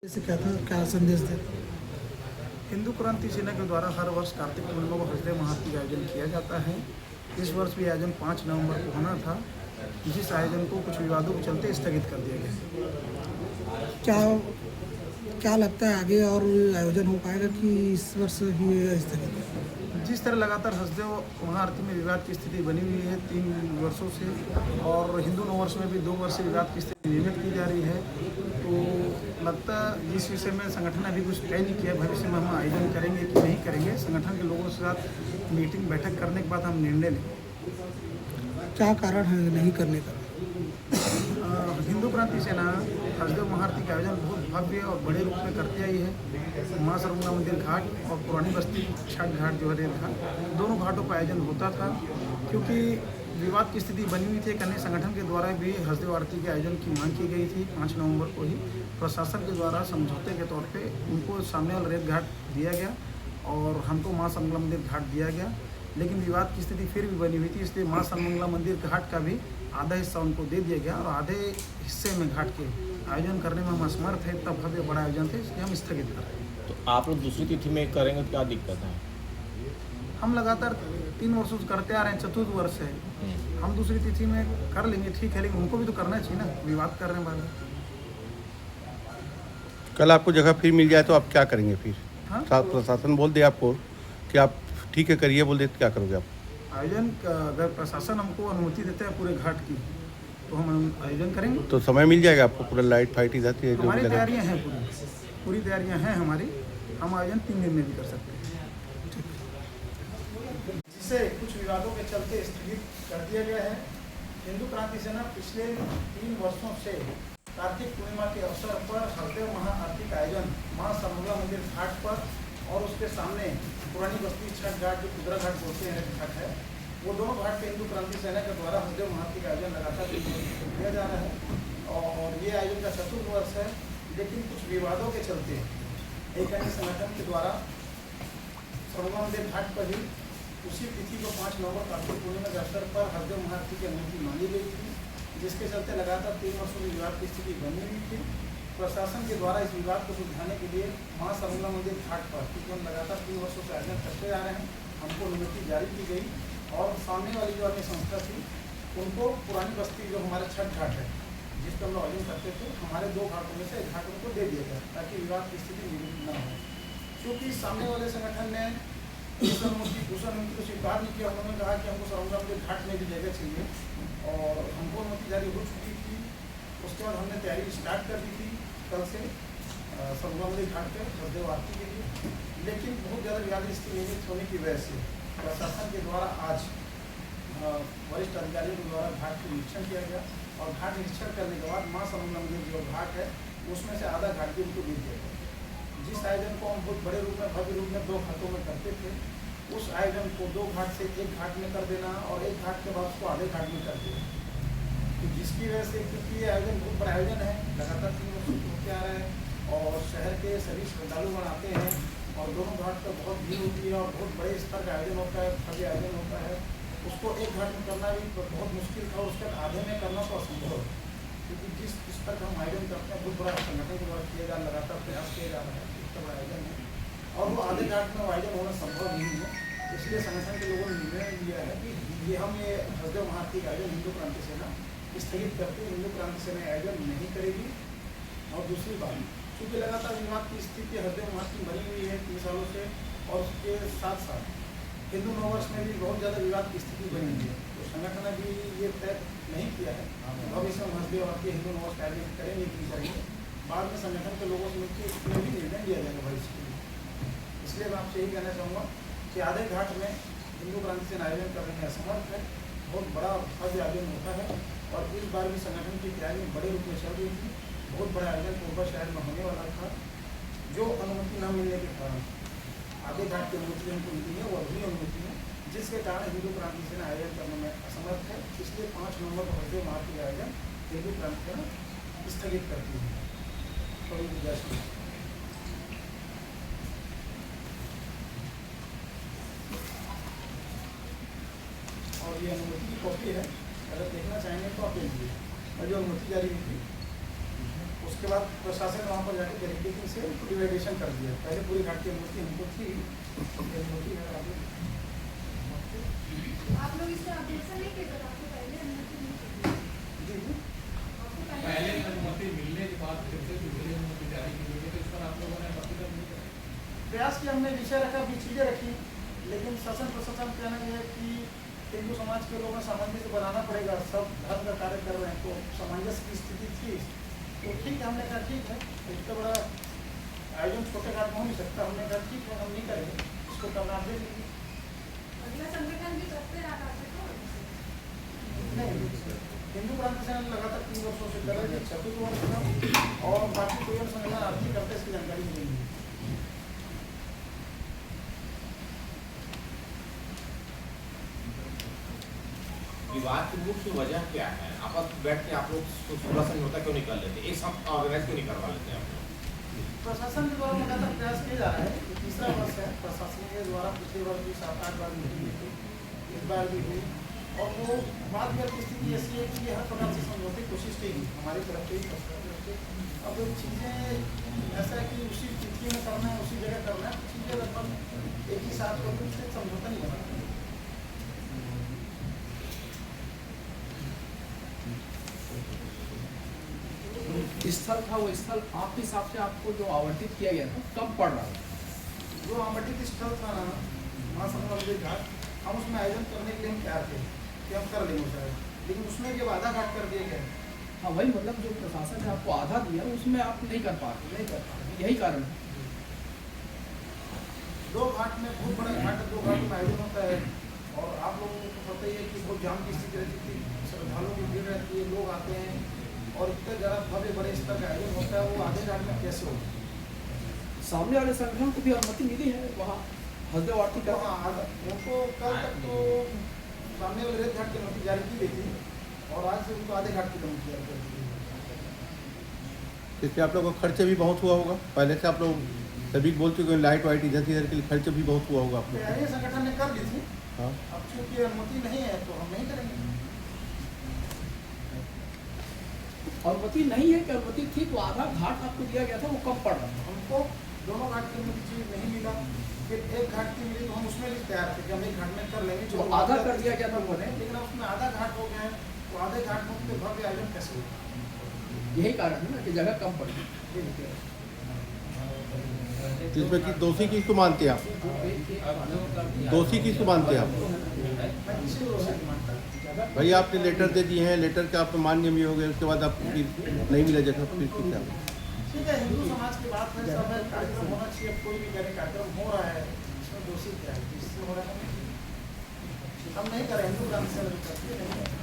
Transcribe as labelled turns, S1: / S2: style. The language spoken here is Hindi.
S1: जैसे क्या था, क्या संदेश दे?
S2: हिंदू क्रांति सेना के द्वारा हर वर्ष कार्तिक पूर्णिमा को हृदय महाआरती का आयोजन किया जाता है। इस वर्ष भी आयोजन 5 नवंबर को होना था, जिस आयोजन को कुछ विवादों के चलते स्थगित कर दिया गया।
S1: क्या क्या लगता है आगे और आयोजन हो पाएगा कि इस वर्ष ही स्थगित है?
S2: जिस तरह लगातार हसदेव महाआरती में विवाद की स्थिति बनी हुई है 3 वर्षों से, और हिंदू नववर्ष में भी 2 वर्ष से विवाद की स्थिति निर्मित की जा रही है, तो लगता जिस विषय में संगठन ने अभी कुछ तय नहीं किया भविष्य में हम आयोजन करेंगे कि नहीं करेंगे। संगठन के लोगों के साथ मीटिंग बैठक करने के बाद हम निर्णय लेंगे।
S1: क्या कारण है नहीं करने का?
S2: हिंदू क्रांति सेना हसदेव महाआरती का आयोजन बहुत भव्य और बड़े रूप में करती आई है। माँ सरगुना मंदिर घाट और पुरानी बस्ती छठ घाट जो है रेल घाट, दोनों घाटों पर आयोजन होता था। क्योंकि विवाद की स्थिति बनी हुई थी, एक अन्य संगठन के द्वारा भी हसदेव आरती के आयोजन की मांग की गई थी। 5 नवंबर को ही प्रशासन के द्वारा समझौते के तौर पे उनको सामने वाला रेल घाट दिया गया और हमको माँ सरगुना मंदिर घाट दिया गया, लेकिन विवाद की स्थिति फिर भी बनी हुई थी। इसलिए माँ सरगुना मंदिर घाट का भी आधा हिस्सा उनको दे दिया गया और आधे हिस्से में घाट के आयोजन करने में हम असमर्थ है। इतना भव्य बड़ा आयोजन थे, इसलिए हम स्थगित कर रहे हैं।
S3: तो आप लोग दूसरी तिथि में करेंगे तो क्या दिक्कत है?
S2: हम लगातार 3 वर्षों से करते आ रहे हैं, चतुर्थ वर्ष है। हम दूसरी तिथि में कर लेंगे, ठीक है, लेकिन उनको भी तो करना चाहिए ना, विवाद करने वाले।
S4: कल आपको जगह फिर मिल जाए तो आप क्या करेंगे फिर?
S2: हाँ?
S4: प्रशासन बोल दे आपको कि आप ठीक है करिए, बोल दे तो क्या करोगे आप?
S2: आयोजन अगर प्रशासन हमको अनुमति देते हैं पूरे घाट की, तो हम आयोजन करेंगे।
S4: तो समय मिल जाएगा आपको? पूरा लाइट फाइट इधर से जो
S2: हमारी
S4: भी लगा।
S2: तैयारियां हैं, पूरी तैयारियां हैं हमारी। हम आयोजन 3 दिन में भी कर सकते हैं। जिससे कुछ विवादों के चलते स्थगित कर दिया गया है। हिंदू क्रांति सेना पिछले 3 वर्षों से कार्तिक पूर्णिमा के अवसर पर हसदेव महाआरती का आयोजन माँ सरगुना मंदिर घाट पर और उसके सामने पुरानी बस्ती छठ घाट, जो कुदरा घाट बोलते हैं घाट है, वो दोनों घाट पे हिंदू क्रांति सेना के द्वारा हसदेव महाआरती का आयोजन लगातार किया जा रहा है और ये आयोजन का चतुर्थ वर्ष है। लेकिन कुछ विवादों के चलते एक अन्य संगठन के द्वारा सरगुना मंदिर घाट पर ही उसी तिथि को 5 नवंबर कार्तिक पूर्णिमा के अवसर पर हसदेव महाआरती की अनुमति मांगी गई थी, जिसके चलते लगातार 3 वर्षों में विवाद की स्थिति बनी हुई थी। प्रशासन के द्वारा इस विवाद को सुलझाने के लिए माँ सरगुना मंदिर घाट पर, क्योंकि हम लगातार 3 वर्षों से आयोजन करते आ रहे हैं, हमको अनुमति जारी की गई और सामने वाली जो अन्य संस्था थी उनको पुरानी बस्ती जो हमारे छठ घाट है जिस पर हम लोग आयोजन करते थे, हमारे 2 घाटों में से एक घाट उनको दे दिया गया ताकि विवाद की स्थिति निर्मित न हो। क्योंकि सामने वाले संगठन ने उस अनुमति को स्वीकार नहीं किया। उन्होंने कहा कि हमको सरगुना मंदिर घाट में भी जगह चाहिए और हमको अनुमति जारी हो चुकी थी। उसके बाद हमने तैयारी स्टार्ट कर दी थी कल से सरगुना मंदिर घाट पर हसदेव आरती के लिए, लेकिन बहुत ज़्यादा विवाद स्थिति निर्मित होने की वजह से प्रशासन के द्वारा आज वरिष्ठ अधिकारियों के द्वारा घाट का निरीक्षण किया गया और घाट निरीक्षण करने के बाद माँ सरगुना मंदिर जो घाट है उसमें से आधा घाट भी उनको दे दिया गया। जिस आयोजन को हम बहुत बड़े रूप में भव्य रूप में 2 घाटों में करते थे, उस आयोजन को 2 घाट से 1 घाट में कर देना और 1 घाट के बाद उसको आधे घाट में कर देना, तो जिसकी वजह से, क्योंकि ये आयोजन बहुत बड़ा आयोजन है, लगातार 3 वर्षों से होते आ रहे हैं और शहर के सभी श्रद्धालुगण आते हैं और दोनों घाट पर बहुत भीड़ होती है और बहुत बड़े स्तर का आयोजन होता है, भव्य आयोजन होता है। उसको 1 घाट में करना भी बहुत मुश्किल था, उसके आधे में करना तो असंभव है, क्योंकि जिस स्तर का हम आयोजन करते हैं बहुत बड़ा संगठन के द्वारा किया जा रहा, लगातार प्रयास किया जा रहा है, इतना बड़ा आयोजन है और वो आधे घाट में आयोजन होना संभव नहीं है। इसलिए संगठन के लोगों ने निर्णय लिया है कि हम ये हसदेव महाआरती का आयोजन हिंदू क्रांति सेना स्थगित करके हिंदू क्रांति सेना आयोजन नहीं करेगी। और दूसरी बात, क्योंकि लगातार विवाद की स्थिति हसदेव महाआरती बनी हुई है 3 सालों से और उसके साथ साथ हिंदू नववर्ष में भी बहुत ज़्यादा विवाद की स्थिति बनी हुई है, तो संगठन ने भी ये तय नहीं किया है भविष्य में हसदेव आरती हिंदू नववर्ष का आयोजन करेंगे कि करेंगे। बाद में संगठन के लोगों से मिलकर इसमें भी निर्णय लिया जाएगा भविष्य के लिए। इसलिए मैं आपसे यही कहना चाहूँगा कि आधे घाट में हिंदू क्रांति सेना आयोजन करने में असमर्थ है। बहुत बड़ा भव्य आयोजन होता है और इस बार भी संगठन की तैयारी बड़े रूप में चल रही थी। बहुत बड़ा आयोजन कोरबा शहर में होने वाला था, जो अनुमति न मिलने के कारण आधे घाट की अनुमति हमको मिली है, वो अधूरी अनुमति है, जिसके कारण हिंदू क्रांति सेना आयोजन करने में असमर्थ है। इसलिए 5 नवंबर को हसदेव महाआरती का आयोजन हिंदू क्रांति सेना स्थगित करती है। और ये अनुमति की कॉपी है, अगर देखना चाहेंगे तो आप देख लीजिए। और जो अनुमति जारी हुई थी उसके बाद प्रशासन ने वहाँ पर जाके बैरिकेडिंग से डिवाइडेशन कर दिया। पहले पूरी घाट की अनुमति हमको थी, अनुमति है आगे।
S5: आप लोग इससे ऑब्जेक्शन नहीं किए थे? आपको पहले अनुमति नहीं थी?
S2: जी जी
S5: आपको
S6: पहले अनुमति मिलने के बाद फिर से दूसरी अनुमति जारी की गई है, तो इस पर आप लोगों ने आपत्ति कर दी है?
S2: प्रयास किया हमने, विषय रखा, भी चीज़ें रखी, लेकिन शासन प्रशासन कहना यह है कि हिंदू समाज के लोगों में सामंजस्य बनाना पड़ेगा, सब धर्म का कार्य कर रहे हैं, तो सामंजस्य की स्थिति थी। तो ठीक है, हमने कहा ठीक है, इतना बड़ा आयोजन छोटे घाट में हो नहीं सकता। हमने कहा ठीक है, हम नहीं करेंगे, इसको करना आप दे दीजिए।
S5: अगला संगठन भी करते रहा था
S2: नहीं, हिंदू क्रांति सेना लगातार 3 वर्षों से कर रहे थे, 36 वर्ष का, और बाकी कोई और संगठन आरती करते इसकी जानकारी नहीं है।
S3: विवाद की मुख्य वजह क्या है? आपस बैठ के आप लोग सुलह समझौता क्यों नहीं कर लेते? एक साथ ऑर्गेनाइज क्यों नहीं करवा लेते आप लोग?
S2: प्रशासन के द्वारा लगातार प्रयास किया जा रहा है। ये तीसरा वर्ष है प्रशासन के द्वारा, पिछले वर्ष भी 7-8 बार मीटिंग हुई थी, इस बार भी हुई, और वो बात की स्थिति ऐसी है कि हर प्रकार से समझौते की कोशिश की हमारी तरफ से ही। अब चीज़ें ऐसा है कि उसी तिथि में करना है, उसी जगह करना है, चीज़ें लगभग एक ही साथ होकर उससे समझौता नहीं बना।
S6: स्थल था, वो स्थल आपके हिसाब से आपको जो आवंटित किया गया था कम पड़ रहा था?
S2: जो आवंटित स्थल था ना महासमुद्र घाट, हम उसमें आयोजन करने के लिए हम तैयार थे कि हम कर लेंगे शायद, लेकिन उसमें जब आधा घाट कर दिया गया।
S6: हाँ, वही मतलब जो प्रशासन ने आपको आधा दिया उसमें आप नहीं कर पा रहे, यही कारण है।
S2: 2 घाट में, बहुत बड़ा घाट, 2 घाट में आयोजन होता है, और आप लोगों को पता ही है कि बहुत जाम की स्थिति रहती थी, श्रद्धालुओं की भीड़ रहती है, लोग आते हैं, और इतने ज़्यादा भव्य बड़े स्तर का आयोजन होता है, वो आधे घाट में कैसे हो?
S6: सामने वाले संगठन को भी अनुमति मिली है वहाँ हसदेव आरती का?
S2: हाँ, उनको कल तक तो सामने वाले रेत घाट की अनुमति जारी की गई थी, और आज से उनको आधे घाट की अनुमति जारी कर दी गई।
S4: इससे आप लोगों का खर्च भी बहुत हुआ होगा, पहले से आप लोग सभी बोल चुके हैं, लाइट वाइट इधर से इधर के लिए खर्च भी बहुत हुआ होगा आप लोग?
S2: तैयारी संगठन ने कर ली थी,
S4: हाँ,
S2: अब चूँकि अनुमति नहीं है तो हम नहीं करेंगे।
S6: अनुमति नहीं है कि अनुमति थी तो आधा घाट आपको दिया गया था, वो कम पड़ रहा था।
S2: हमको दोनों घाट की अनुमति चीज नहीं मिला, फिर एक घाट की मिली तो हम उसमें भी तैयार थे कि हम एक घाट में कर लेंगे,
S6: तो आधा कर दिया गया था उन्होंने,
S2: लेकिन अब उसमें आधा घाट हो गया है, तो आधे घाट में उसके भव्य आयोजन कैसे होगा?
S6: यही कारण है ना कि जगह कम पड़ी।
S4: जिसमें कि दोषी किसको मानते हैं आप? दोषी किसको मानते हैं आप?
S2: मैं किसी को दोषी नहीं मानता।
S4: भाई आपने लेटर दे दिए हैं, लेटर के आप मान्य भी हो गए, उसके बाद आप फिर नहीं मिला जगह, फिर क्या?
S2: ठीक है, हिंदू समाज की बात है, सब है, कार्यक्रम होना चाहिए, कोई भी करे कार्यक्रम हो रहा है, इसमें दोषी क्या है? जिससे हो रहा है हम नहीं करें, हिंदू क्रांति सेना जो करती है नहीं करें।